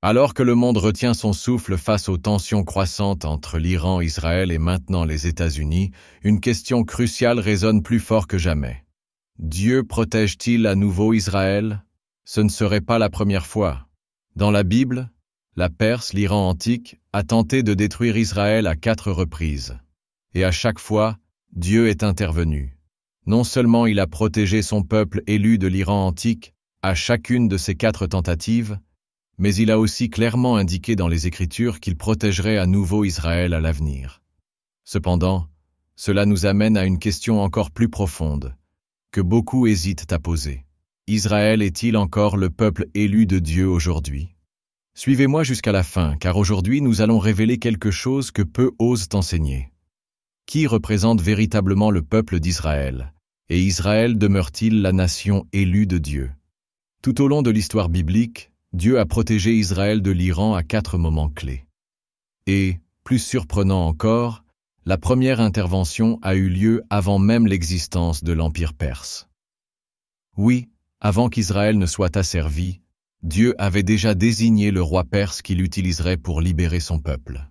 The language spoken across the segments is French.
Alors que le monde retient son souffle face aux tensions croissantes entre l'Iran, Israël et maintenant les États-Unis, une question cruciale résonne plus fort que jamais. Dieu protège-t-il à nouveau Israël? Ce ne serait pas la première fois. Dans la Bible, la Perse, l'Iran antique, a tenté de détruire Israël à 4 reprises. Et à chaque fois, Dieu est intervenu. Non seulement il a protégé son peuple élu de l'Iran antique à chacune de ces 4 tentatives, mais il a aussi clairement indiqué dans les Écritures qu'il protégerait à nouveau Israël à l'avenir. Cependant, cela nous amène à une question encore plus profonde, que beaucoup hésitent à poser. Israël est-il encore le peuple élu de Dieu aujourd'hui? Suivez-moi jusqu'à la fin, car aujourd'hui nous allons révéler quelque chose que peu osent enseigner. Qui représente véritablement le peuple d'Israël? Et Israël demeure-t-il la nation élue de Dieu? Tout au long de l'histoire biblique, Dieu a protégé Israël de l'Iran à 4 moments clés. Et, plus surprenant encore, la première intervention a eu lieu avant même l'existence de l'Empire perse. Oui, avant qu'Israël ne soit asservi, Dieu avait déjà désigné le roi perse qu'il utiliserait pour libérer son peuple.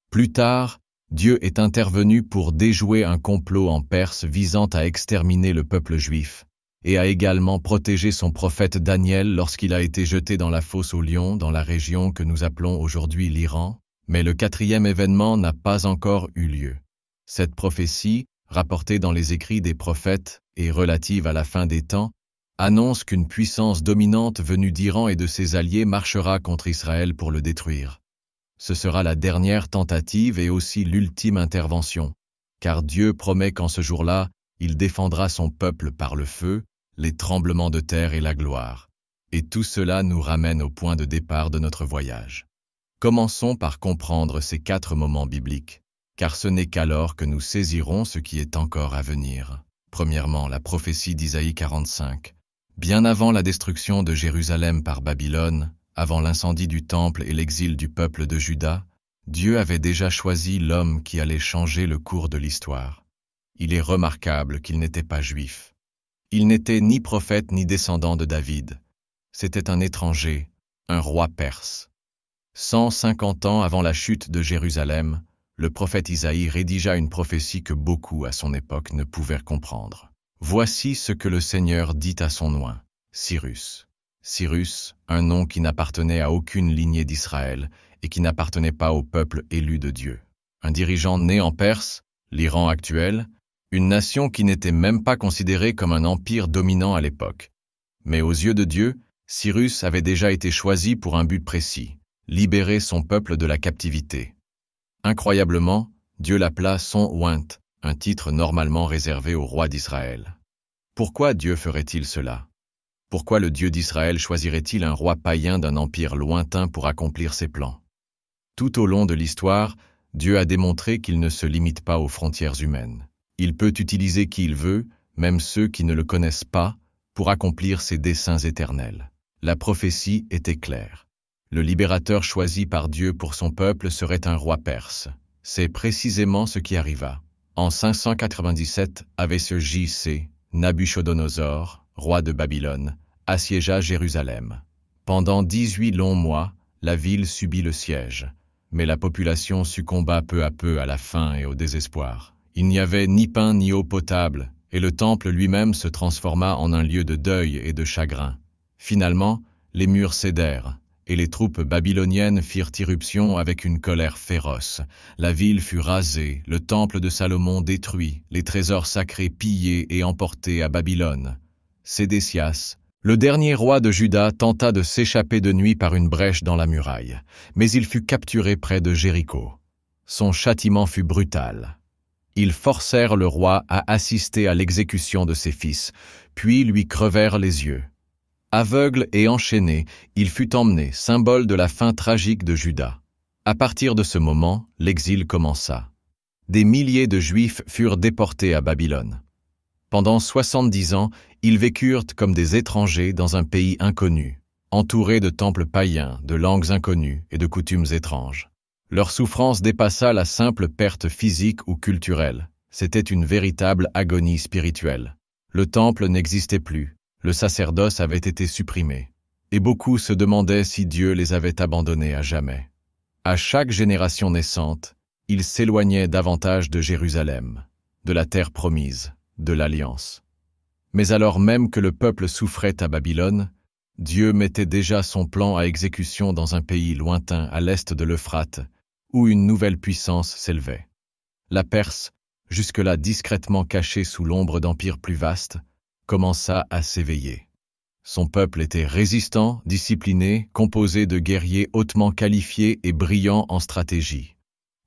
Plus tard, Dieu est intervenu pour déjouer un complot en Perse visant à exterminer le peuple juif, et a également protégé son prophète Daniel lorsqu'il a été jeté dans la fosse aux lions dans la région que nous appelons aujourd'hui l'Iran, mais le 4e événement n'a pas encore eu lieu. Cette prophétie, rapportée dans les écrits des prophètes et relative à la fin des temps, annonce qu'une puissance dominante venue d'Iran et de ses alliés marchera contre Israël pour le détruire. Ce sera la dernière tentative et aussi l'ultime intervention, car Dieu promet qu'en ce jour-là, il défendra son peuple par le feu, les tremblements de terre et la gloire. Et tout cela nous ramène au point de départ de notre voyage. Commençons par comprendre ces 4 moments bibliques, car ce n'est qu'alors que nous saisirons ce qui est encore à venir. Premièrement, la prophétie d'Isaïe 45. Bien avant la destruction de Jérusalem par Babylone, avant l'incendie du temple et l'exil du peuple de Juda, Dieu avait déjà choisi l'homme qui allait changer le cours de l'histoire. Il est remarquable qu'il n'était pas juif. Il n'était ni prophète ni descendant de David. C'était un étranger, un roi perse. 150 ans avant la chute de Jérusalem, le prophète Isaïe rédigea une prophétie que beaucoup à son époque ne pouvaient comprendre. Voici ce que le Seigneur dit à son oint, Cyrus. Cyrus, un nom qui n'appartenait à aucune lignée d'Israël et qui n'appartenait pas au peuple élu de Dieu. Un dirigeant né en Perse, l'Iran actuel, une nation qui n'était même pas considérée comme un empire dominant à l'époque. Mais aux yeux de Dieu, Cyrus avait déjà été choisi pour un but précis, libérer son peuple de la captivité. Incroyablement, Dieu l'appela son oint, un titre normalement réservé au roi d'Israël. Pourquoi Dieu ferait-il cela? Pourquoi le Dieu d'Israël choisirait-il un roi païen d'un empire lointain pour accomplir ses plans? Tout au long de l'histoire, Dieu a démontré qu'il ne se limite pas aux frontières humaines. Il peut utiliser qui il veut, même ceux qui ne le connaissent pas, pour accomplir ses desseins éternels. La prophétie était claire. Le libérateur choisi par Dieu pour son peuple serait un roi perse. C'est précisément ce qui arriva. En 597, avec ce J.C., Nabuchodonosor, roi de Babylone, assiégea Jérusalem. Pendant 18 longs mois, la ville subit le siège, mais la population succomba peu à peu à la faim et au désespoir. Il n'y avait ni pain ni eau potable, et le temple lui-même se transforma en un lieu de deuil et de chagrin. Finalement, les murs cédèrent, et les troupes babyloniennes firent irruption avec une colère féroce. La ville fut rasée, le temple de Salomon détruit, les trésors sacrés pillés et emportés à Babylone. Sédécias, le dernier roi de Juda, tenta de s'échapper de nuit par une brèche dans la muraille, mais il fut capturé près de Jéricho. Son châtiment fut brutal. Ils forcèrent le roi à assister à l'exécution de ses fils, puis lui crevèrent les yeux. Aveugle et enchaîné, il fut emmené, symbole de la fin tragique de Juda. À partir de ce moment, l'exil commença. Des milliers de Juifs furent déportés à Babylone. Pendant 70 ans, ils vécurent comme des étrangers dans un pays inconnu, entourés de temples païens, de langues inconnues et de coutumes étranges. Leur souffrance dépassa la simple perte physique ou culturelle. C'était une véritable agonie spirituelle. Le temple n'existait plus. Le sacerdoce avait été supprimé. et beaucoup se demandaient si Dieu les avait abandonnés à jamais. À chaque génération naissante, ils s'éloignaient davantage de Jérusalem, de la terre promise, de l'Alliance. Mais alors même que le peuple souffrait à Babylone, Dieu mettait déjà son plan à exécution dans un pays lointain à l'est de l'Euphrate, où une nouvelle puissance s'élevait. La Perse, jusque-là discrètement cachée sous l'ombre d'empires plus vastes, commença à s'éveiller. Son peuple était résistant, discipliné, composé de guerriers hautement qualifiés et brillants en stratégie.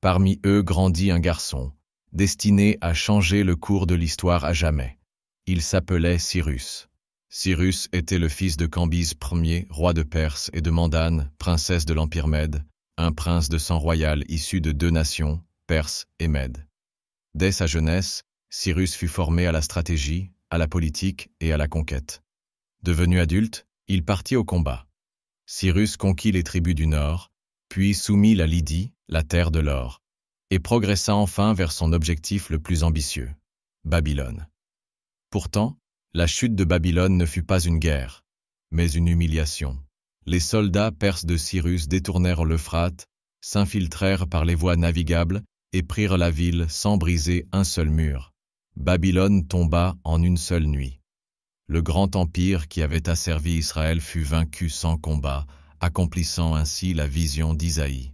Parmi eux grandit un garçon, destiné à changer le cours de l'histoire à jamais. Il s'appelait Cyrus. Cyrus était le fils de Cambyse Ier, roi de Perse, et de Mandane, princesse de l'Empire Mède, un prince de sang royal issu de deux nations, Perse et Mède. Dès sa jeunesse, Cyrus fut formé à la stratégie, à la politique et à la conquête. Devenu adulte, il partit au combat. Cyrus conquit les tribus du Nord, puis soumit la Lydie, la terre de l'or, et progressa enfin vers son objectif le plus ambitieux, Babylone. Pourtant, la chute de Babylone ne fut pas une guerre, mais une humiliation. Les soldats perses de Cyrus détournèrent l'Euphrate, s'infiltrèrent par les voies navigables et prirent la ville sans briser un seul mur. Babylone tomba en une seule nuit. Le grand empire qui avait asservi Israël fut vaincu sans combat, accomplissant ainsi la vision d'Isaïe.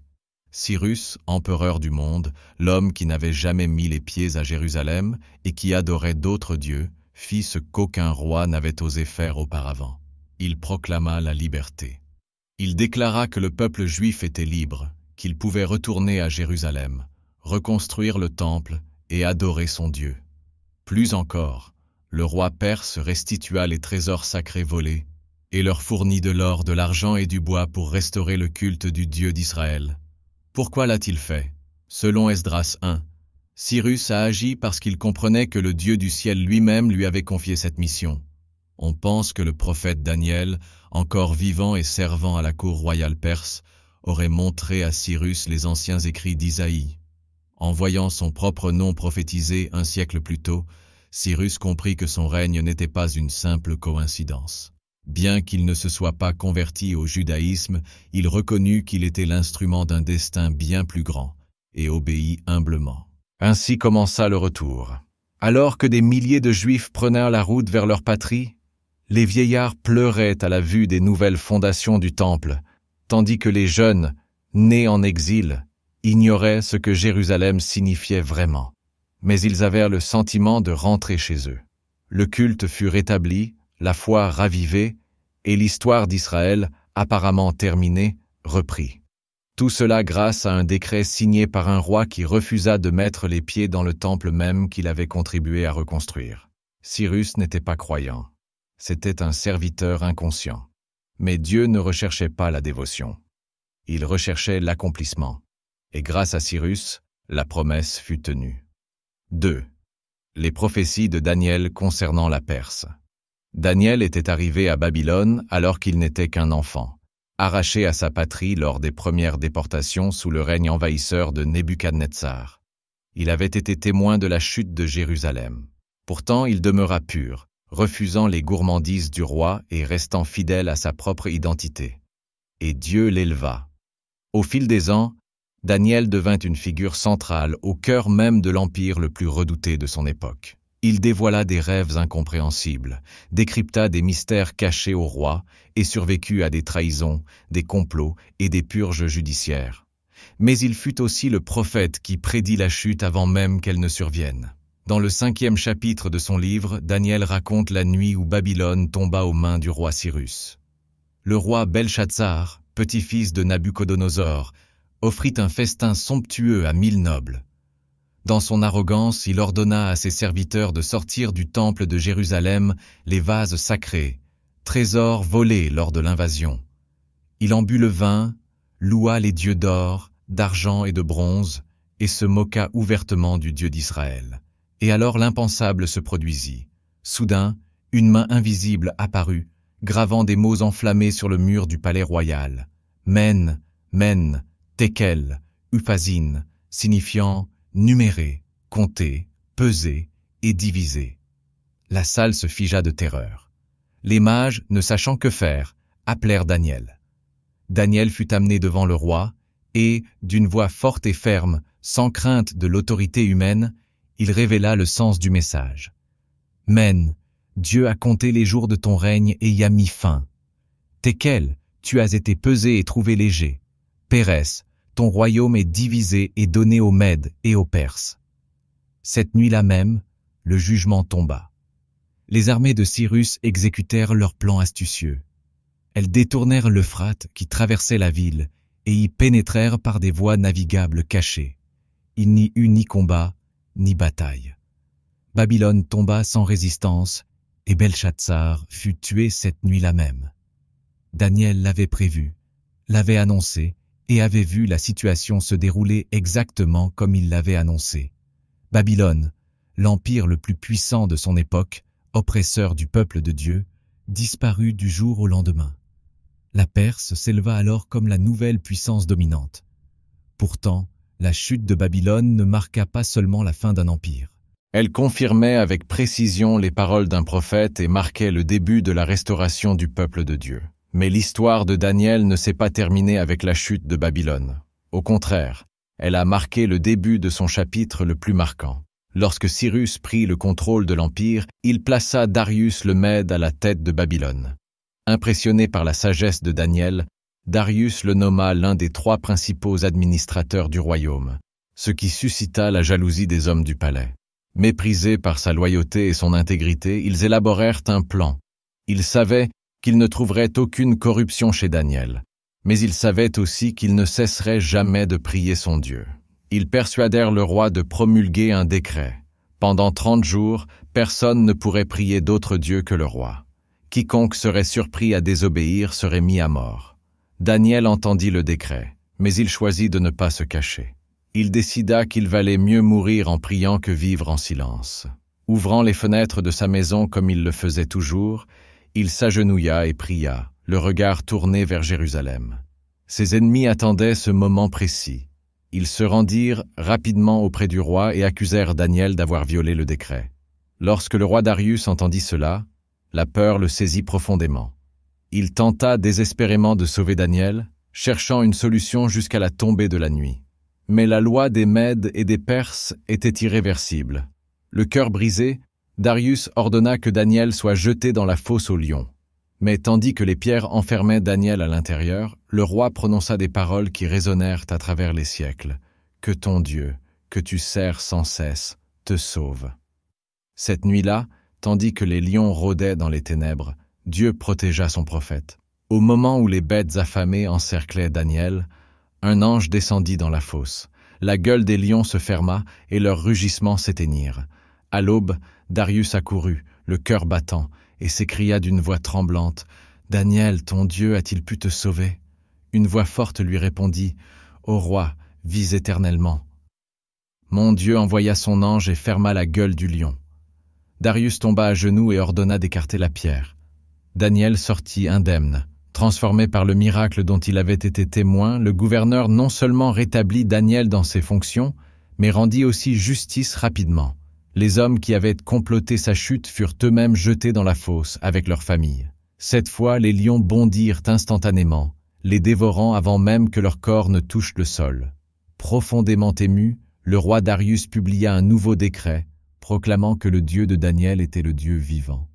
Cyrus, empereur du monde, l'homme qui n'avait jamais mis les pieds à Jérusalem et qui adorait d'autres dieux, fit ce qu'aucun roi n'avait osé faire auparavant. Il proclama la liberté. Il déclara que le peuple juif était libre, qu'il pouvait retourner à Jérusalem, reconstruire le temple et adorer son Dieu. Plus encore, le roi perse restitua les trésors sacrés volés et leur fournit de l'or, de l'argent et du bois pour restaurer le culte du Dieu d'Israël. Pourquoi l'a-t-il fait? Selon Esdras 1, Cyrus a agi parce qu'il comprenait que le Dieu du ciel lui-même lui avait confié cette mission. On pense que le prophète Daniel, encore vivant et servant à la cour royale perse, aurait montré à Cyrus les anciens écrits d'Isaïe. En voyant son propre nom prophétisé un siècle plus tôt, Cyrus comprit que son règne n'était pas une simple coïncidence. Bien qu'il ne se soit pas converti au judaïsme, il reconnut qu'il était l'instrument d'un destin bien plus grand, et obéit humblement. Ainsi commença le retour. Alors que des milliers de Juifs prenaient la route vers leur patrie, les vieillards pleuraient à la vue des nouvelles fondations du temple, tandis que les jeunes, nés en exil, ignoraient ce que Jérusalem signifiait vraiment. Mais ils avaient le sentiment de rentrer chez eux. Le culte fut rétabli, la foi ravivée, et l'histoire d'Israël, apparemment terminée, reprit. Tout cela grâce à un décret signé par un roi qui refusa de mettre les pieds dans le temple même qu'il avait contribué à reconstruire. Cyrus n'était pas croyant. C'était un serviteur inconscient. Mais Dieu ne recherchait pas la dévotion. Il recherchait l'accomplissement. Et grâce à Cyrus, la promesse fut tenue. 2. Les prophéties de Daniel concernant la Perse. Daniel était arrivé à Babylone alors qu'il n'était qu'un enfant, arraché à sa patrie lors des premières déportations sous le règne envahisseur de Nebuchadnezzar. Il avait été témoin de la chute de Jérusalem. Pourtant, il demeura pur, refusant les gourmandises du roi et restant fidèle à sa propre identité. Et Dieu l'éleva. Au fil des ans, Daniel devint une figure centrale au cœur même de l'empire le plus redouté de son époque. Il dévoila des rêves incompréhensibles, décrypta des mystères cachés au roi et survécut à des trahisons, des complots et des purges judiciaires. Mais il fut aussi le prophète qui prédit la chute avant même qu'elle ne survienne. Dans le 5e chapitre de son livre, Daniel raconte la nuit où Babylone tomba aux mains du roi Cyrus. Le roi Belshazzar, petit-fils de Nabuchodonosor, offrit un festin somptueux à 1000 nobles. Dans son arrogance, il ordonna à ses serviteurs de sortir du temple de Jérusalem les vases sacrés, trésors volés lors de l'invasion. Il en but le vin, loua les dieux d'or, d'argent et de bronze, et se moqua ouvertement du Dieu d'Israël. Et alors l'impensable se produisit. Soudain, une main invisible apparut, gravant des mots enflammés sur le mur du palais royal. Men, men, tekel, uphazine, signifiant numérer, compter, peser et diviser. La salle se figea de terreur. Les mages, ne sachant que faire, appelèrent Daniel. Daniel fut amené devant le roi, et, d'une voix forte et ferme, sans crainte de l'autorité humaine, il révéla le sens du message. « Men, Dieu a compté les jours de ton règne et y a mis fin. Tekel, tu as été pesé et trouvé léger. Pérès, ton royaume est divisé et donné aux Mèdes et aux Perses. » Cette nuit-là même, le jugement tomba. Les armées de Cyrus exécutèrent leur plan astucieux. Elles détournèrent l'Euphrate qui traversait la ville et y pénétrèrent par des voies navigables cachées. Il n'y eut ni combat, ni bataille. Babylone tomba sans résistance et Belshazzar fut tué cette nuit-là même. Daniel l'avait prévu, l'avait annoncé et avait vu la situation se dérouler exactement comme il l'avait annoncé. Babylone, l'empire le plus puissant de son époque, oppresseur du peuple de Dieu, disparut du jour au lendemain. La Perse s'éleva alors comme la nouvelle puissance dominante. Pourtant, la chute de Babylone ne marqua pas seulement la fin d'un empire. Elle confirmait avec précision les paroles d'un prophète et marquait le début de la restauration du peuple de Dieu. Mais l'histoire de Daniel ne s'est pas terminée avec la chute de Babylone. Au contraire, elle a marqué le début de son chapitre le plus marquant. Lorsque Cyrus prit le contrôle de l'empire, il plaça Darius le Mède à la tête de Babylone. Impressionné par la sagesse de Daniel, Darius le nomma l'un des 3 principaux administrateurs du royaume, ce qui suscita la jalousie des hommes du palais. Méprisés par sa loyauté et son intégrité, ils élaborèrent un plan. Ils savaient qu'ils ne trouveraient aucune corruption chez Daniel, mais ils savaient aussi qu'il ne cesserait jamais de prier son Dieu. Ils persuadèrent le roi de promulguer un décret. Pendant 30 jours, personne ne pourrait prier d'autre Dieu que le roi. Quiconque serait surpris à désobéir serait mis à mort. Daniel entendit le décret, mais il choisit de ne pas se cacher. Il décida qu'il valait mieux mourir en priant que vivre en silence. Ouvrant les fenêtres de sa maison comme il le faisait toujours, il s'agenouilla et pria, le regard tourné vers Jérusalem. Ses ennemis attendaient ce moment précis. Ils se rendirent rapidement auprès du roi et accusèrent Daniel d'avoir violé le décret. Lorsque le roi Darius entendit cela, la peur le saisit profondément. Il tenta désespérément de sauver Daniel, cherchant une solution jusqu'à la tombée de la nuit. Mais la loi des Mèdes et des Perses était irréversible. Le cœur brisé, Darius ordonna que Daniel soit jeté dans la fosse aux lions. Mais tandis que les pierres enfermaient Daniel à l'intérieur, le roi prononça des paroles qui résonnèrent à travers les siècles. « Que ton Dieu, que tu sers sans cesse, te sauve. » Cette nuit-là, tandis que les lions rôdaient dans les ténèbres, Dieu protégea son prophète. Au moment où les bêtes affamées encerclaient Daniel, un ange descendit dans la fosse. La gueule des lions se ferma et leurs rugissements s'éteignirent. À l'aube, Darius accourut, le cœur battant, et s'écria d'une voix tremblante, « Daniel, ton Dieu a-t-il pu te sauver ?» Une voix forte lui répondit, « Ô roi, vis éternellement. » Mon Dieu envoya son ange et ferma la gueule du lion. Darius tomba à genoux et ordonna d'écarter la pierre. Daniel sortit indemne. Transformé par le miracle dont il avait été témoin, le gouverneur non seulement rétablit Daniel dans ses fonctions, mais rendit aussi justice rapidement. Les hommes qui avaient comploté sa chute furent eux-mêmes jetés dans la fosse avec leurs familles. Cette fois, les lions bondirent instantanément, les dévorant avant même que leur corps ne touche le sol. Profondément ému, le roi Darius publia un nouveau décret, proclamant que le Dieu de Daniel était le Dieu vivant.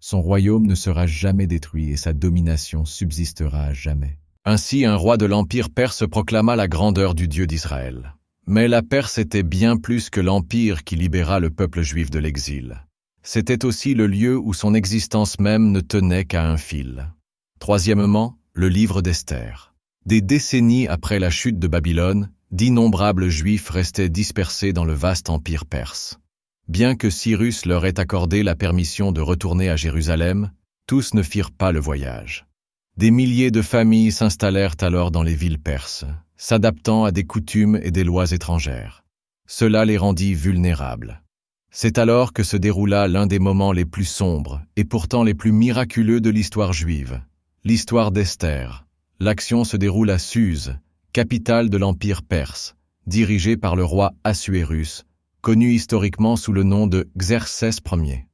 Son royaume ne sera jamais détruit et sa domination subsistera à jamais. Ainsi, un roi de l'Empire perse proclama la grandeur du Dieu d'Israël. Mais la Perse était bien plus que l'empire qui libéra le peuple juif de l'exil. C'était aussi le lieu où son existence même ne tenait qu'à un fil. Troisièmement, le livre d'Esther. Des décennies après la chute de Babylone, d'innombrables Juifs restaient dispersés dans le vaste empire perse. Bien que Cyrus leur ait accordé la permission de retourner à Jérusalem, tous ne firent pas le voyage. Des milliers de familles s'installèrent alors dans les villes perses, s'adaptant à des coutumes et des lois étrangères. Cela les rendit vulnérables. C'est alors que se déroula l'un des moments les plus sombres et pourtant les plus miraculeux de l'histoire juive, l'histoire d'Esther. L'action se déroule à Suse, capitale de l'Empire perse, dirigée par le roi Assuérus, connu historiquement sous le nom de Xerxès Ier.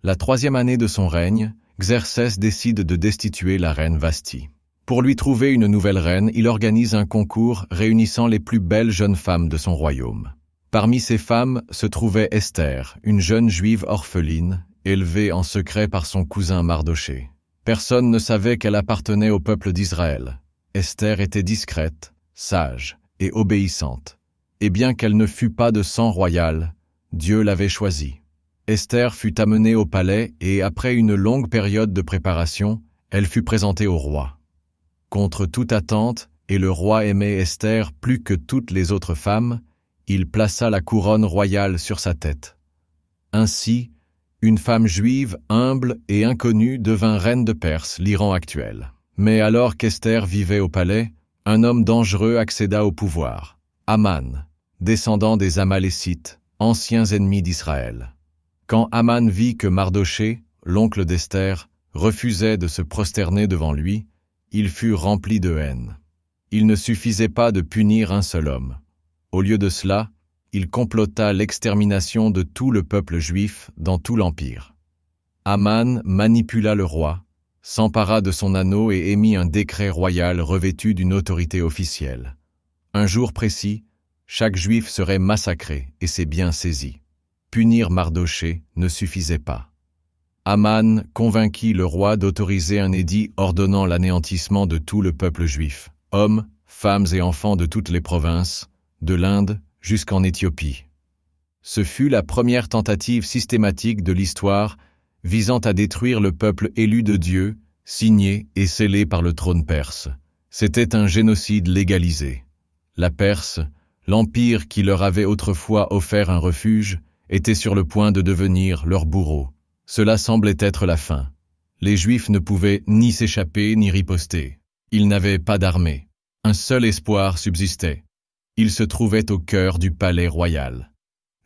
La 3e année de son règne, Xerxès décide de destituer la reine Vasthi. Pour lui trouver une nouvelle reine, il organise un concours réunissant les plus belles jeunes femmes de son royaume. Parmi ces femmes se trouvait Esther, une jeune juive orpheline, élevée en secret par son cousin Mardochée. Personne ne savait qu'elle appartenait au peuple d'Israël. Esther était discrète, sage et obéissante. Et bien qu'elle ne fût pas de sang royal, Dieu l'avait choisie. Esther fut amenée au palais et, après une longue période de préparation, elle fut présentée au roi. Contre toute attente, et le roi aimait Esther plus que toutes les autres femmes, il plaça la couronne royale sur sa tête. Ainsi, une femme juive, humble et inconnue devint reine de Perse, l'Iran actuel. Mais alors qu'Esther vivait au palais, un homme dangereux accéda au pouvoir, Aman, descendant des Amalécites, anciens ennemis d'Israël. Quand Aman vit que Mardochée, l'oncle d'Esther, refusait de se prosterner devant lui, il fut rempli de haine. Il ne suffisait pas de punir un seul homme. Au lieu de cela, il complota l'extermination de tout le peuple juif dans tout l'Empire. Aman manipula le roi, s'empara de son anneau et émit un décret royal revêtu d'une autorité officielle. Un jour précis, chaque juif serait massacré et ses biens saisis. Punir Mardochée ne suffisait pas. Aman convainquit le roi d'autoriser un édit ordonnant l'anéantissement de tout le peuple juif, hommes, femmes et enfants de toutes les provinces, de l'Inde jusqu'en Éthiopie. Ce fut la première tentative systématique de l'histoire visant à détruire le peuple élu de Dieu, signé et scellé par le trône perse. C'était un génocide légalisé. La Perse, l'empire qui leur avait autrefois offert un refuge, était sur le point de devenir leur bourreau. Cela semblait être la fin. Les Juifs ne pouvaient ni s'échapper ni riposter. Ils n'avaient pas d'armée. Un seul espoir subsistait. Il se trouvait au cœur du palais royal.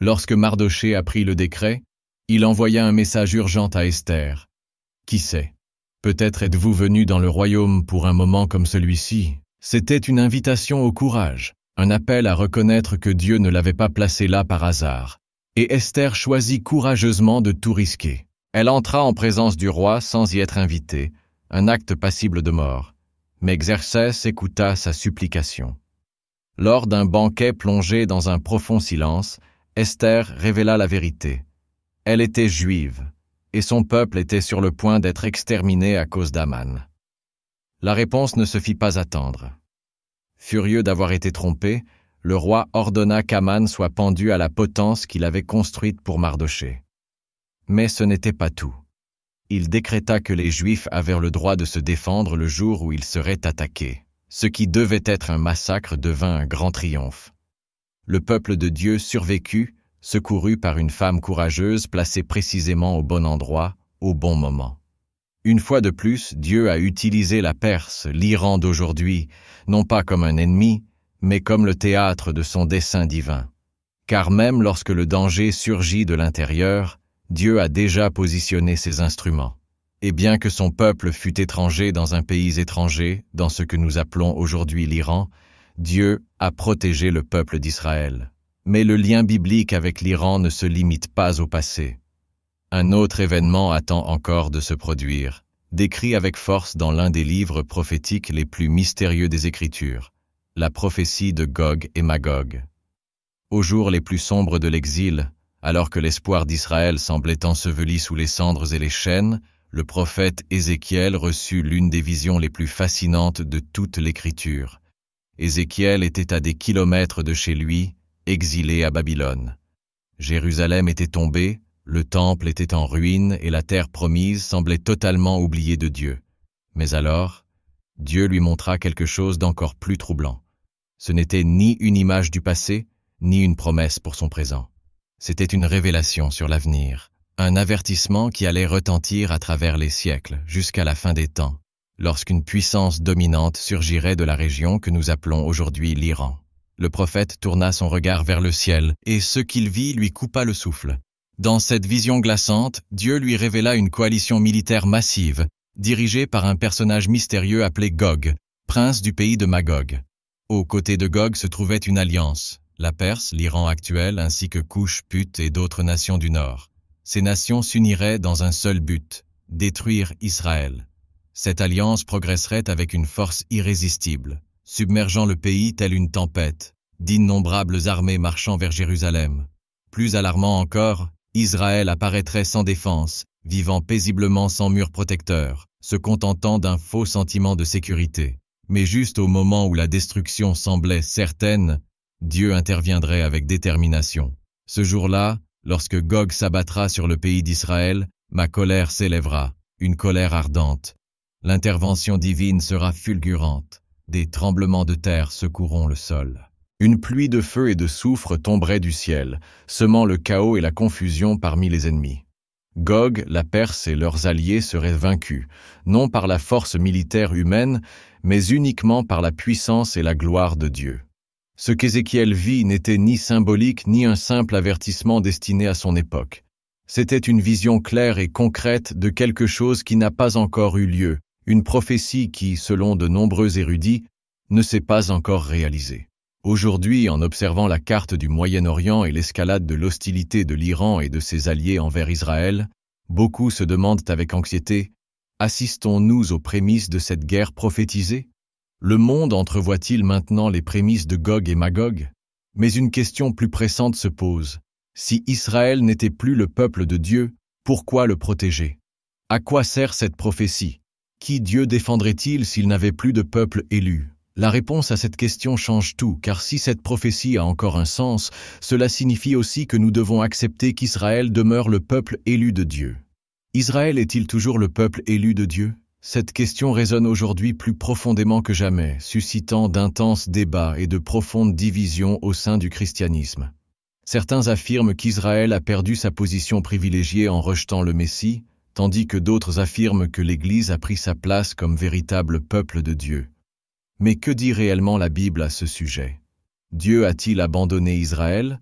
Lorsque Mardochée apprit le décret, il envoya un message urgent à Esther. « Qui sait? Peut-être êtes-vous venu dans le royaume pour un moment comme celui-ci. » C'était une invitation au courage, un appel à reconnaître que Dieu ne l'avait pas placé là par hasard. Et Esther choisit courageusement de tout risquer. Elle entra en présence du roi sans y être invitée, un acte passible de mort. Mais Xerxès écouta sa supplication. Lors d'un banquet plongé dans un profond silence, Esther révéla la vérité. Elle était juive, et son peuple était sur le point d'être exterminé à cause d'Aman. La réponse ne se fit pas attendre. Furieux d'avoir été trompé, le roi ordonna qu'Aman soit pendu à la potence qu'il avait construite pour Mardochée. Mais ce n'était pas tout. Il décréta que les Juifs avaient le droit de se défendre le jour où ils seraient attaqués. Ce qui devait être un massacre devint un grand triomphe. Le peuple de Dieu survécut, secouru par une femme courageuse placée précisément au bon endroit, au bon moment. Une fois de plus, Dieu a utilisé la Perse, l'Iran d'aujourd'hui, non pas comme un ennemi, mais comme le théâtre de son dessein divin. Car même lorsque le danger surgit de l'intérieur, Dieu a déjà positionné ses instruments. Et bien que son peuple fût étranger dans un pays étranger, dans ce que nous appelons aujourd'hui l'Iran, Dieu a protégé le peuple d'Israël. Mais le lien biblique avec l'Iran ne se limite pas au passé. Un autre événement attend encore de se produire, décrit avec force dans l'un des livres prophétiques les plus mystérieux des Écritures, la prophétie de Gog et Magog. Aux jours les plus sombres de l'exil, alors que l'espoir d'Israël semblait enseveli sous les cendres et les chaînes, le prophète Ézéchiel reçut l'une des visions les plus fascinantes de toute l'Écriture. Ézéchiel était à des kilomètres de chez lui, exilé à Babylone. Jérusalem était tombée, le temple était en ruine et la terre promise semblait totalement oubliée de Dieu. Mais alors, Dieu lui montra quelque chose d'encore plus troublant. Ce n'était ni une image du passé, ni une promesse pour son présent. C'était une révélation sur l'avenir, un avertissement qui allait retentir à travers les siècles, jusqu'à la fin des temps, lorsqu'une puissance dominante surgirait de la région que nous appelons aujourd'hui l'Iran. Le prophète tourna son regard vers le ciel, et ce qu'il vit lui coupa le souffle. Dans cette vision glaçante, Dieu lui révéla une coalition militaire massive, dirigée par un personnage mystérieux appelé Gog, prince du pays de Magog. Aux côtés de Gog se trouvait une alliance, la Perse, l'Iran actuel, ainsi que Couche, Put et d'autres nations du Nord. Ces nations s'uniraient dans un seul but, détruire Israël. Cette alliance progresserait avec une force irrésistible, submergeant le pays telle une tempête, d'innombrables armées marchant vers Jérusalem. Plus alarmant encore, Israël apparaîtrait sans défense, vivant paisiblement sans mur protecteur, se contentant d'un faux sentiment de sécurité. Mais juste au moment où la destruction semblait certaine, Dieu interviendrait avec détermination. Ce jour-là, lorsque Gog s'abattra sur le pays d'Israël, ma colère s'élèvera, une colère ardente. L'intervention divine sera fulgurante, des tremblements de terre secoueront le sol. Une pluie de feu et de soufre tomberait du ciel, semant le chaos et la confusion parmi les ennemis. Gog, la Perse et leurs alliés seraient vaincus, non par la force militaire humaine, mais uniquement par la puissance et la gloire de Dieu. Ce qu'Ézéchiel vit n'était ni symbolique ni un simple avertissement destiné à son époque. C'était une vision claire et concrète de quelque chose qui n'a pas encore eu lieu, une prophétie qui, selon de nombreux érudits, ne s'est pas encore réalisée. Aujourd'hui, en observant la carte du Moyen-Orient et l'escalade de l'hostilité de l'Iran et de ses alliés envers Israël, beaucoup se demandent avec anxiété, assistons-nous aux prémices de cette guerre prophétisée? Le monde entrevoit-il maintenant les prémices de Gog et Magog? Mais une question plus pressante se pose. Si Israël n'était plus le peuple de Dieu, pourquoi le protéger? À quoi sert cette prophétie? Qui Dieu défendrait-il s'il n'avait plus de peuple élu? La réponse à cette question change tout, car si cette prophétie a encore un sens, cela signifie aussi que nous devons accepter qu'Israël demeure le peuple élu de Dieu. Israël est-il toujours le peuple élu de Dieu? Cette question résonne aujourd'hui plus profondément que jamais, suscitant d'intenses débats et de profondes divisions au sein du christianisme. Certains affirment qu'Israël a perdu sa position privilégiée en rejetant le Messie, tandis que d'autres affirment que l'Église a pris sa place comme véritable peuple de Dieu. Mais que dit réellement la Bible à ce sujet? Dieu a-t-il abandonné Israël?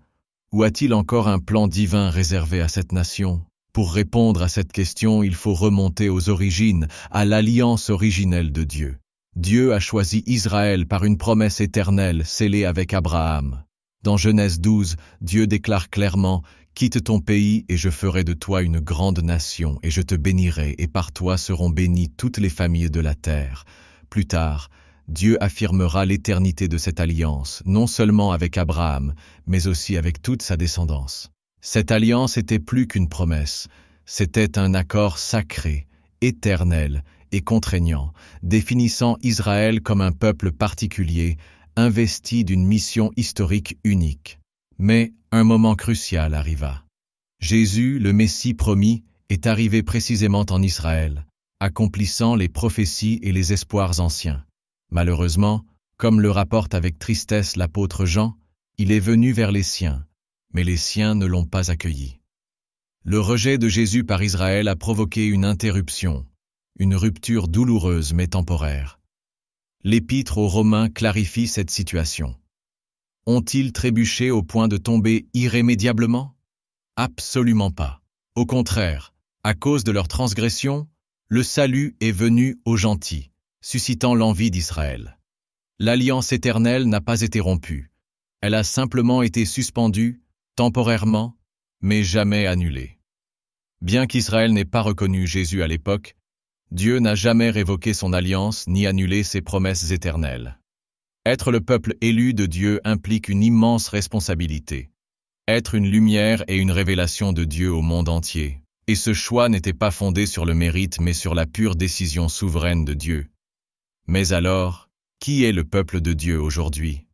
Ou a-t-il encore un plan divin réservé à cette nation? Pour répondre à cette question, il faut remonter aux origines, à l'alliance originelle de Dieu. Dieu a choisi Israël par une promesse éternelle scellée avec Abraham. Dans Genèse 12, Dieu déclare clairement « Quitte ton pays et je ferai de toi une grande nation et je te bénirai et par toi seront bénies toutes les familles de la terre. » Plus tard, Dieu affirmera l'éternité de cette alliance, non seulement avec Abraham, mais aussi avec toute sa descendance. Cette alliance était plus qu'une promesse, c'était un accord sacré, éternel et contraignant, définissant Israël comme un peuple particulier, investi d'une mission historique unique. Mais un moment crucial arriva. Jésus, le Messie promis, est arrivé précisément en Israël, accomplissant les prophéties et les espoirs anciens. Malheureusement, comme le rapporte avec tristesse l'apôtre Jean, il est venu vers les siens, mais les siens ne l'ont pas accueilli. Le rejet de Jésus par Israël a provoqué une interruption, une rupture douloureuse mais temporaire. L'Épître aux Romains clarifie cette situation. Ont-ils trébuché au point de tomber irrémédiablement? Absolument pas. Au contraire, à cause de leur transgression, le salut est venu aux gentils, suscitant l'envie d'Israël. L'alliance éternelle n'a pas été rompue. Elle a simplement été suspendue, temporairement, mais jamais annulée. Bien qu'Israël n'ait pas reconnu Jésus à l'époque, Dieu n'a jamais révoqué son alliance ni annulé ses promesses éternelles. Être le peuple élu de Dieu implique une immense responsabilité. Être une lumière et une révélation de Dieu au monde entier. Et ce choix n'était pas fondé sur le mérite mais sur la pure décision souveraine de Dieu. Mais alors, qui est le peuple de Dieu aujourd'hui?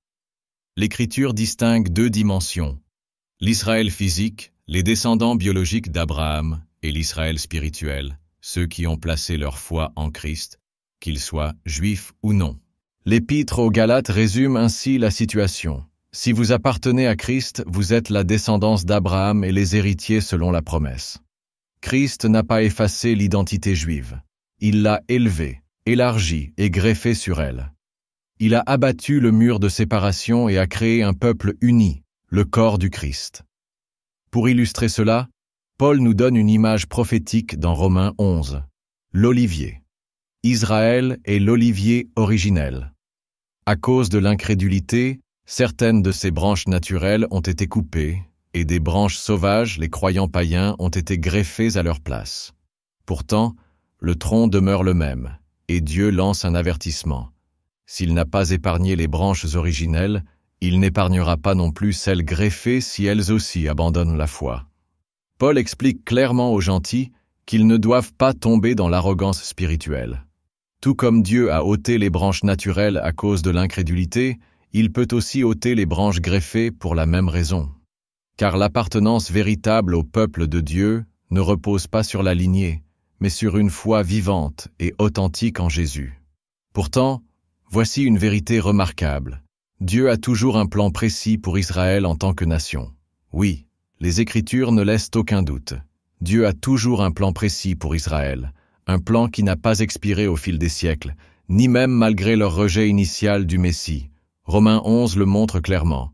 L'Écriture distingue deux dimensions. L'Israël physique, les descendants biologiques d'Abraham, et l'Israël spirituel, ceux qui ont placé leur foi en Christ, qu'ils soient juifs ou non. L'Épître aux Galates résume ainsi la situation. Si vous appartenez à Christ, vous êtes la descendance d'Abraham et les héritiers selon la promesse. Christ n'a pas effacé l'identité juive. Il l'a élevée, élargie et greffée sur elle. Il a abattu le mur de séparation et a créé un peuple uni, le corps du Christ. Pour illustrer cela, Paul nous donne une image prophétique dans Romains 11. L'olivier. Israël est l'olivier originel. À cause de l'incrédulité, certaines de ses branches naturelles ont été coupées, et des branches sauvages, les croyants païens, ont été greffées à leur place. Pourtant, le tronc demeure le même, et Dieu lance un avertissement. S'il n'a pas épargné les branches originelles, il n'épargnera pas non plus celles greffées si elles aussi abandonnent la foi. Paul explique clairement aux gentils qu'ils ne doivent pas tomber dans l'arrogance spirituelle. Tout comme Dieu a ôté les branches naturelles à cause de l'incrédulité, il peut aussi ôter les branches greffées pour la même raison. Car l'appartenance véritable au peuple de Dieu ne repose pas sur la lignée, mais sur une foi vivante et authentique en Jésus. Pourtant, voici une vérité remarquable. Dieu a toujours un plan précis pour Israël en tant que nation. Oui, les Écritures ne laissent aucun doute. Dieu a toujours un plan précis pour Israël, un plan qui n'a pas expiré au fil des siècles, ni même malgré leur rejet initial du Messie. Romains 11 le montre clairement.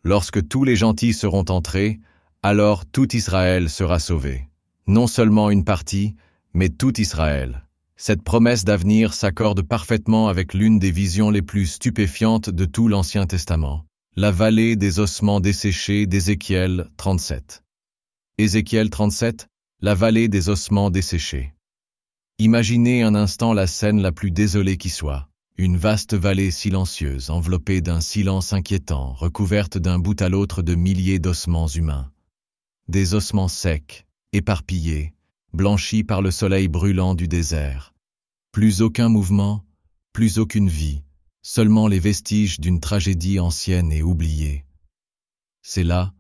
Lorsque tous les gentils seront entrés, alors tout Israël sera sauvé. Non seulement une partie, mais tout Israël. Cette promesse d'avenir s'accorde parfaitement avec l'une des visions les plus stupéfiantes de tout l'Ancien Testament, la vallée des ossements desséchés d'Ézéchiel 37. Ézéchiel 37, la vallée des ossements desséchés. Imaginez un instant la scène la plus désolée qui soit. Une vaste vallée silencieuse, enveloppée d'un silence inquiétant, recouverte d'un bout à l'autre de milliers d'ossements humains. Des ossements secs, éparpillés, blanchis par le soleil brûlant du désert. Plus aucun mouvement, plus aucune vie, seulement les vestiges d'une tragédie ancienne et oubliée. C'est là,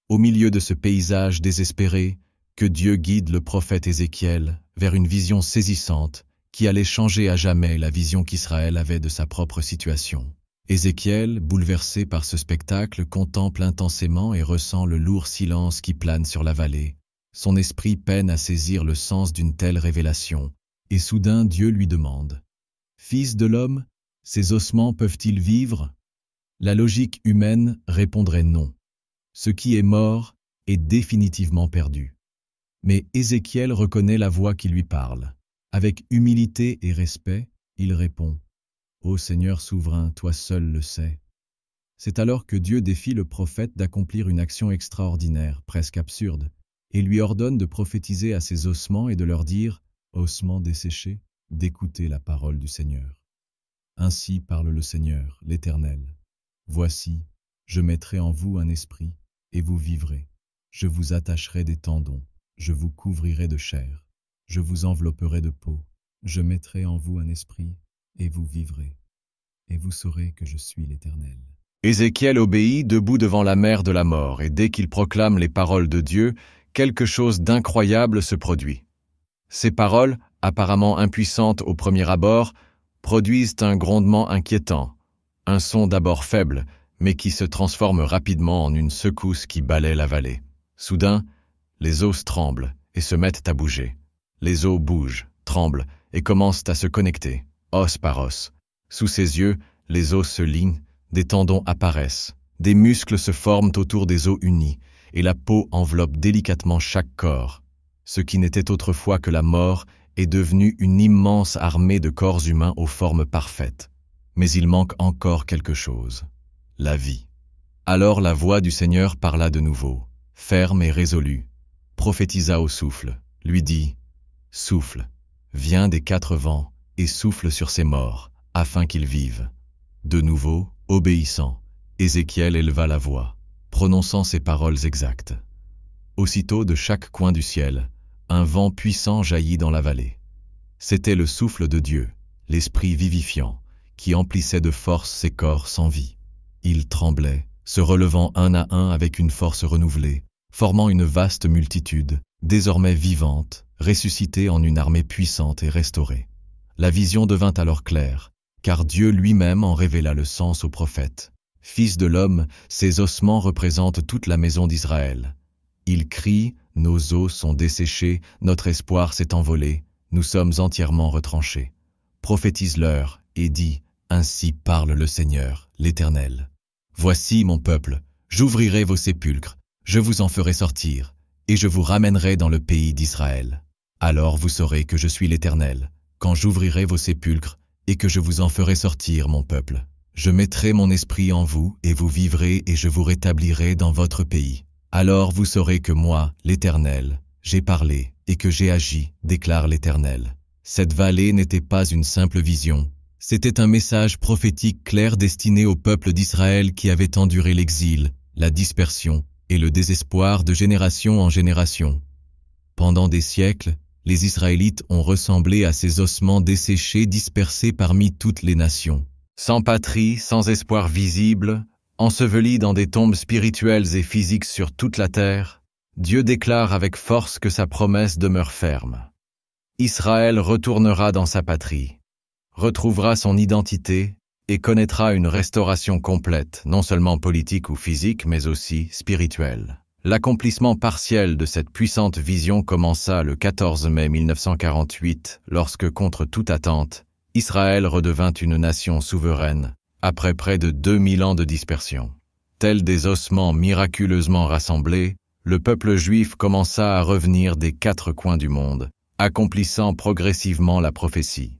au milieu de ce paysage désespéré, que Dieu guide le prophète Ézéchiel vers une vision saisissante qui allait changer à jamais la vision qu'Israël avait de sa propre situation. Ézéchiel, bouleversé par ce spectacle, contemple intensément et ressent le lourd silence qui plane sur la vallée. Son esprit peine à saisir le sens d'une telle révélation, et soudain Dieu lui demande « Fils de l'homme, ces ossements peuvent-ils vivre ?» La logique humaine répondrait non. Ce qui est mort est définitivement perdu. Mais Ézéchiel reconnaît la voix qui lui parle. Avec humilité et respect, il répond « Ô Seigneur souverain, toi seul le sais. » C'est alors que Dieu défie le prophète d'accomplir une action extraordinaire, presque absurde, et lui ordonne de prophétiser à ses ossements et de leur dire « Ossements desséchés, d'écouter la parole du Seigneur. Ainsi parle le Seigneur, l'Éternel. Voici, je mettrai en vous un esprit, et vous vivrez. Je vous attacherai des tendons, je vous couvrirai de chair. Je vous envelopperai de peau, je mettrai en vous un esprit, et vous vivrez, et vous saurez que je suis l'Éternel. » Ézéchiel obéit debout devant la mer de la mort, et dès qu'il proclame les paroles de Dieu, quelque chose d'incroyable se produit. Ces paroles, apparemment impuissantes au premier abord, produisent un grondement inquiétant, un son d'abord faible, mais qui se transforme rapidement en une secousse qui balaie la vallée. Soudain, les os tremblent et se mettent à bouger. Les os bougent, tremblent et commencent à se connecter, os par os. Sous ses yeux, les os se lient, des tendons apparaissent, des muscles se forment autour des os unis, et la peau enveloppe délicatement chaque corps. Ce qui n'était autrefois que la mort est devenu une immense armée de corps humains aux formes parfaites. Mais il manque encore quelque chose, la vie. Alors la voix du Seigneur parla de nouveau, ferme et résolue, prophétisa au souffle, lui dit « Souffle, viens des quatre vents et souffle sur ces morts, afin qu'ils vivent. » De nouveau, obéissant, Ézéchiel éleva la voix, prononçant ces paroles exactes. Aussitôt, de chaque coin du ciel, un vent puissant jaillit dans la vallée. C'était le souffle de Dieu, l'esprit vivifiant, qui emplissait de force ces corps sans vie. Ils tremblaient, se relevant un à un avec une force renouvelée, formant une vaste multitude, désormais vivante, ressuscitée en une armée puissante et restaurée. La vision devint alors claire, car Dieu lui-même en révéla le sens au prophète. « Fils de l'homme, ces ossements représentent toute la maison d'Israël. Ils crient, nos os sont desséchés, notre espoir s'est envolé, nous sommes entièrement retranchés. Prophétise-leur et dis, ainsi parle le Seigneur, l'Éternel. Voici mon peuple, j'ouvrirai vos sépulcres, je vous en ferai sortir, et je vous ramènerai dans le pays d'Israël. Alors vous saurez que je suis l'Éternel, quand j'ouvrirai vos sépulcres, et que je vous en ferai sortir, mon peuple. Je mettrai mon esprit en vous, et vous vivrez, et je vous rétablirai dans votre pays. Alors vous saurez que moi, l'Éternel, j'ai parlé, et que j'ai agi, déclare l'Éternel. Cette vallée n'était pas une simple vision, c'était un message prophétique clair destiné au peuple d'Israël qui avait enduré l'exil, la dispersion et le désespoir de génération en génération. Pendant des siècles, les Israélites ont ressemblé à ces ossements desséchés dispersés parmi toutes les nations. Sans patrie, sans espoir visible, ensevelis dans des tombes spirituelles et physiques sur toute la terre, Dieu déclare avec force que sa promesse demeure ferme. Israël retournera dans sa patrie, retrouvera son identité et connaîtra une restauration complète, non seulement politique ou physique, mais aussi spirituelle. L'accomplissement partiel de cette puissante vision commença le 14 mai 1948, lorsque, contre toute attente, Israël redevint une nation souveraine, après près de 2000 ans de dispersion. Tels des ossements miraculeusement rassemblés, le peuple juif commença à revenir des 4 coins du monde, accomplissant progressivement la prophétie.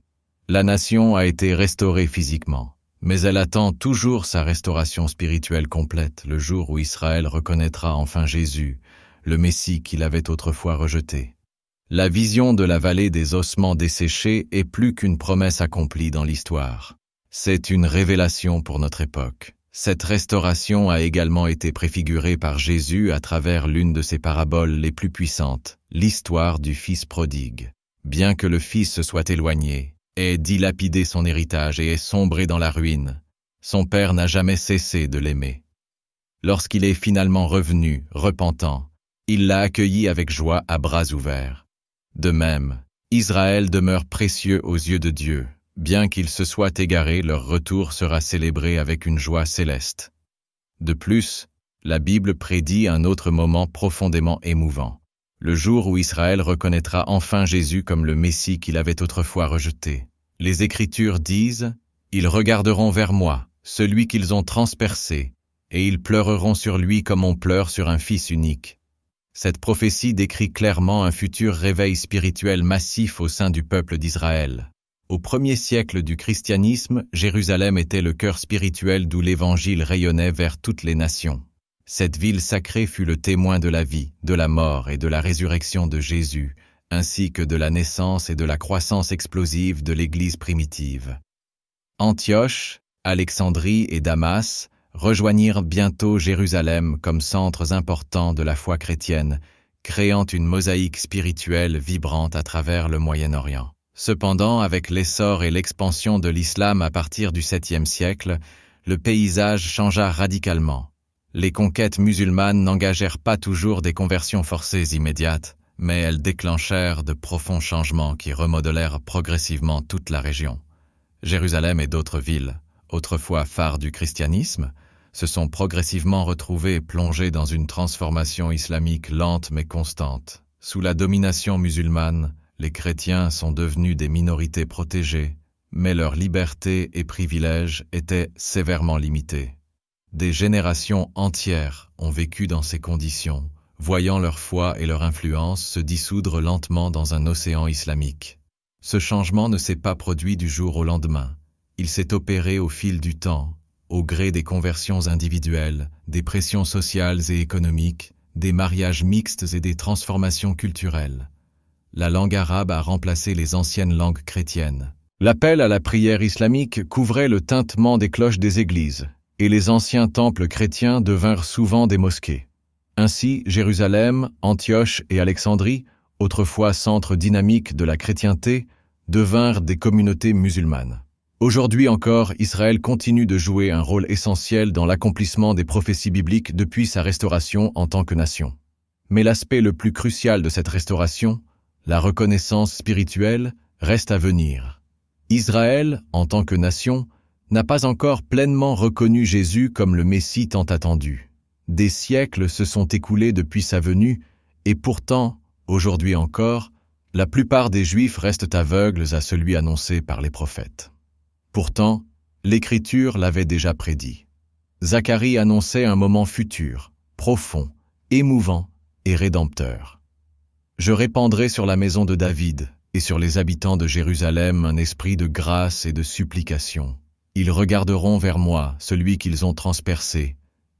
La nation a été restaurée physiquement, mais elle attend toujours sa restauration spirituelle complète, le jour où Israël reconnaîtra enfin Jésus, le Messie qu'il avait autrefois rejeté. La vision de la vallée des ossements desséchés est plus qu'une promesse accomplie dans l'histoire. C'est une révélation pour notre époque. Cette restauration a également été préfigurée par Jésus à travers l'une de ses paraboles les plus puissantes, l'histoire du Fils prodigue. Bien que le Fils se soit éloigné, ait dilapidé son héritage et ait sombré dans la ruine, son Père n'a jamais cessé de l'aimer. Lorsqu'il est finalement revenu, repentant, il l'a accueilli avec joie à bras ouverts. De même, Israël demeure précieux aux yeux de Dieu. Bien qu'ils se soient égarés, leur retour sera célébré avec une joie céleste. De plus, la Bible prédit un autre moment profondément émouvant. Le jour où Israël reconnaîtra enfin Jésus comme le Messie qu'il avait autrefois rejeté. Les Écritures disent « Ils regarderont vers moi, celui qu'ils ont transpercé, et ils pleureront sur lui comme on pleure sur un fils unique. » Cette prophétie décrit clairement un futur réveil spirituel massif au sein du peuple d'Israël. Au premier siècle du christianisme, Jérusalem était le cœur spirituel d'où l'Évangile rayonnait vers toutes les nations. Cette ville sacrée fut le témoin de la vie, de la mort et de la résurrection de Jésus, ainsi que de la naissance et de la croissance explosive de l'Église primitive. Antioche, Alexandrie et Damas rejoignirent bientôt Jérusalem comme centres importants de la foi chrétienne, créant une mosaïque spirituelle vibrante à travers le Moyen-Orient. Cependant, avec l'essor et l'expansion de l'islam à partir du 7e siècle, le paysage changea radicalement. Les conquêtes musulmanes n'engagèrent pas toujours des conversions forcées immédiates, mais elles déclenchèrent de profonds changements qui remodelèrent progressivement toute la région. Jérusalem et d'autres villes, autrefois phares du christianisme, se sont progressivement retrouvées plongées dans une transformation islamique lente mais constante. Sous la domination musulmane, les chrétiens sont devenus des minorités protégées, mais leurs libertés et privilèges étaient sévèrement limités. Des générations entières ont vécu dans ces conditions, voyant leur foi et leur influence se dissoudre lentement dans un océan islamique. Ce changement ne s'est pas produit du jour au lendemain. Il s'est opéré au fil du temps, au gré des conversions individuelles, des pressions sociales et économiques, des mariages mixtes et des transformations culturelles. La langue arabe a remplacé les anciennes langues chrétiennes. L'appel à la prière islamique couvrait le tintement des cloches des églises, et les anciens temples chrétiens devinrent souvent des mosquées. Ainsi, Jérusalem, Antioche et Alexandrie, autrefois centres dynamiques de la chrétienté, devinrent des communautés musulmanes. Aujourd'hui encore, Israël continue de jouer un rôle essentiel dans l'accomplissement des prophéties bibliques depuis sa restauration en tant que nation. Mais l'aspect le plus crucial de cette restauration, la reconnaissance spirituelle, reste à venir. Israël, en tant que nation, n'a pas encore pleinement reconnu Jésus comme le Messie tant attendu. Des siècles se sont écoulés depuis sa venue, et pourtant, aujourd'hui encore, la plupart des Juifs restent aveugles à celui annoncé par les prophètes. Pourtant, l'Écriture l'avait déjà prédit. Zacharie annonçait un moment futur, profond, émouvant et rédempteur. Je répandrai sur la maison de David et sur les habitants de Jérusalem un esprit de grâce et de supplication. Ils regarderont vers moi, celui qu'ils ont transpercé,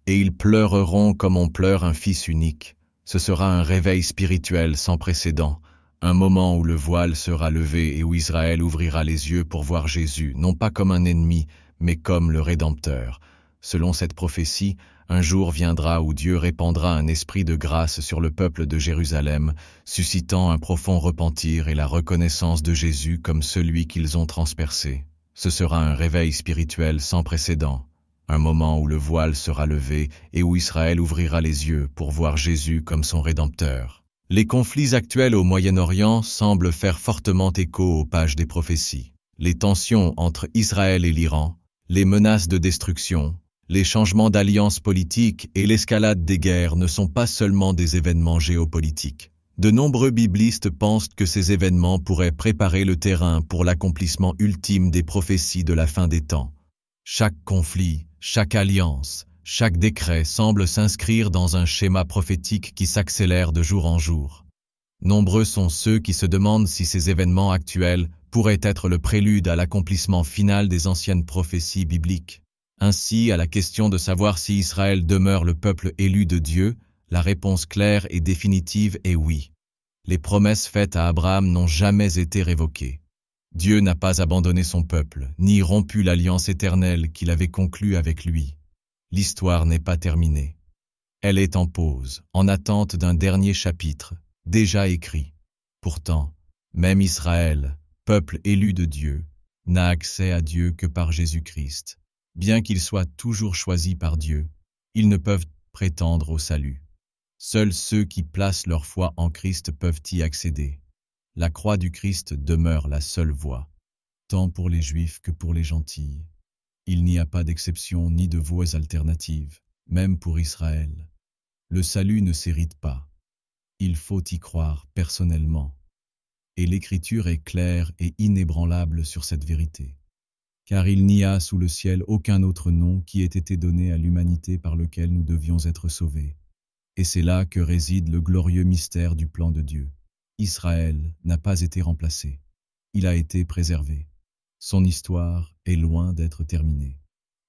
et ils pleureront comme on pleure un fils unique. Ce sera un réveil spirituel sans précédent, Un moment où le voile sera levé et où Israël ouvrira les yeux pour voir Jésus, non pas comme un ennemi, mais comme le Rédempteur. Selon cette prophétie, un jour viendra où Dieu répandra un esprit de grâce sur le peuple de Jérusalem, suscitant un profond repentir et la reconnaissance de Jésus comme celui qu'ils ont transpercé. Ce sera un réveil spirituel sans précédent, un moment où le voile sera levé et où Israël ouvrira les yeux pour voir Jésus comme son Rédempteur. Les conflits actuels au Moyen-Orient semblent faire fortement écho aux pages des prophéties. Les tensions entre Israël et l'Iran, les menaces de destruction, les changements d'alliances politiques et l'escalade des guerres ne sont pas seulement des événements géopolitiques. De nombreux biblistes pensent que ces événements pourraient préparer le terrain pour l'accomplissement ultime des prophéties de la fin des temps. Chaque conflit, chaque alliance, chaque décret semble s'inscrire dans un schéma prophétique qui s'accélère de jour en jour. Nombreux sont ceux qui se demandent si ces événements actuels pourraient être le prélude à l'accomplissement final des anciennes prophéties bibliques. Ainsi, à la question de savoir si Israël demeure le peuple élu de Dieu, la réponse claire et définitive est oui. Les promesses faites à Abraham n'ont jamais été révoquées. Dieu n'a pas abandonné son peuple, ni rompu l'alliance éternelle qu'il avait conclue avec lui. L'histoire n'est pas terminée. Elle est en pause, en attente d'un dernier chapitre, déjà écrit. Pourtant, même Israël, peuple élu de Dieu, n'a accès à Dieu que par Jésus-Christ. Bien qu'ils soient toujours choisis par Dieu, ils ne peuvent prétendre au salut. Seuls ceux qui placent leur foi en Christ peuvent y accéder. La croix du Christ demeure la seule voie, tant pour les Juifs que pour les gentils. Il n'y a pas d'exception ni de voies alternatives, même pour Israël. Le salut ne s'hérite pas. Il faut y croire personnellement. Et l'Écriture est claire et inébranlable sur cette vérité. Car il n'y a sous le ciel aucun autre nom qui ait été donné à l'humanité par lequel nous devions être sauvés. Et c'est là que réside le glorieux mystère du plan de Dieu. Israël n'a pas été remplacé. Il a été préservé. Son histoire est loin d'être terminée.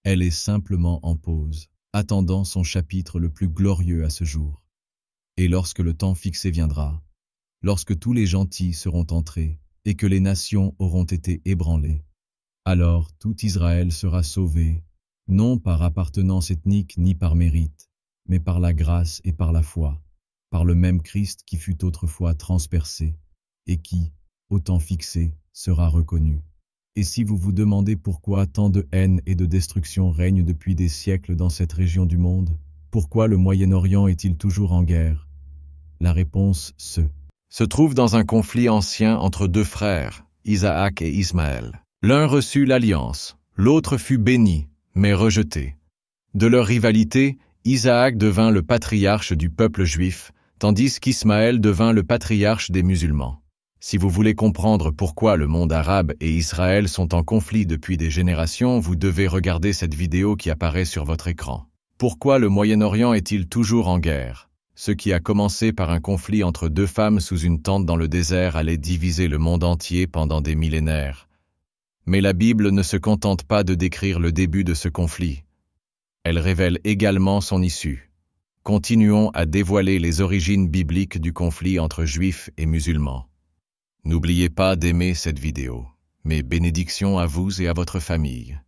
Elle est simplement en pause, attendant son chapitre le plus glorieux à ce jour. Et lorsque le temps fixé viendra, lorsque tous les gentils seront entrés et que les nations auront été ébranlées, alors tout Israël sera sauvé, non par appartenance ethnique ni par mérite, mais par la grâce et par la foi, par le même Christ qui fut autrefois transpercé et qui, au temps fixé, sera reconnu. Et si vous vous demandez pourquoi tant de haine et de destruction règnent depuis des siècles dans cette région du monde, pourquoi le Moyen-Orient est-il toujours en guerre? La réponse se trouve dans un conflit ancien entre deux frères, Isaac et Ismaël. L'un reçut l'alliance, l'autre fut béni, mais rejeté. De leur rivalité, Isaac devint le patriarche du peuple juif, tandis qu'Ismaël devint le patriarche des musulmans. Si vous voulez comprendre pourquoi le monde arabe et Israël sont en conflit depuis des générations, vous devez regarder cette vidéo qui apparaît sur votre écran. Pourquoi le Moyen-Orient est-il toujours en guerre? Ce qui a commencé par un conflit entre deux femmes sous une tente dans le désert allait diviser le monde entier pendant des millénaires. Mais la Bible ne se contente pas de décrire le début de ce conflit. Elle révèle également son issue. Continuons à dévoiler les origines bibliques du conflit entre Juifs et musulmans. N'oubliez pas d'aimer cette vidéo. Mes bénédictions à vous et à votre famille.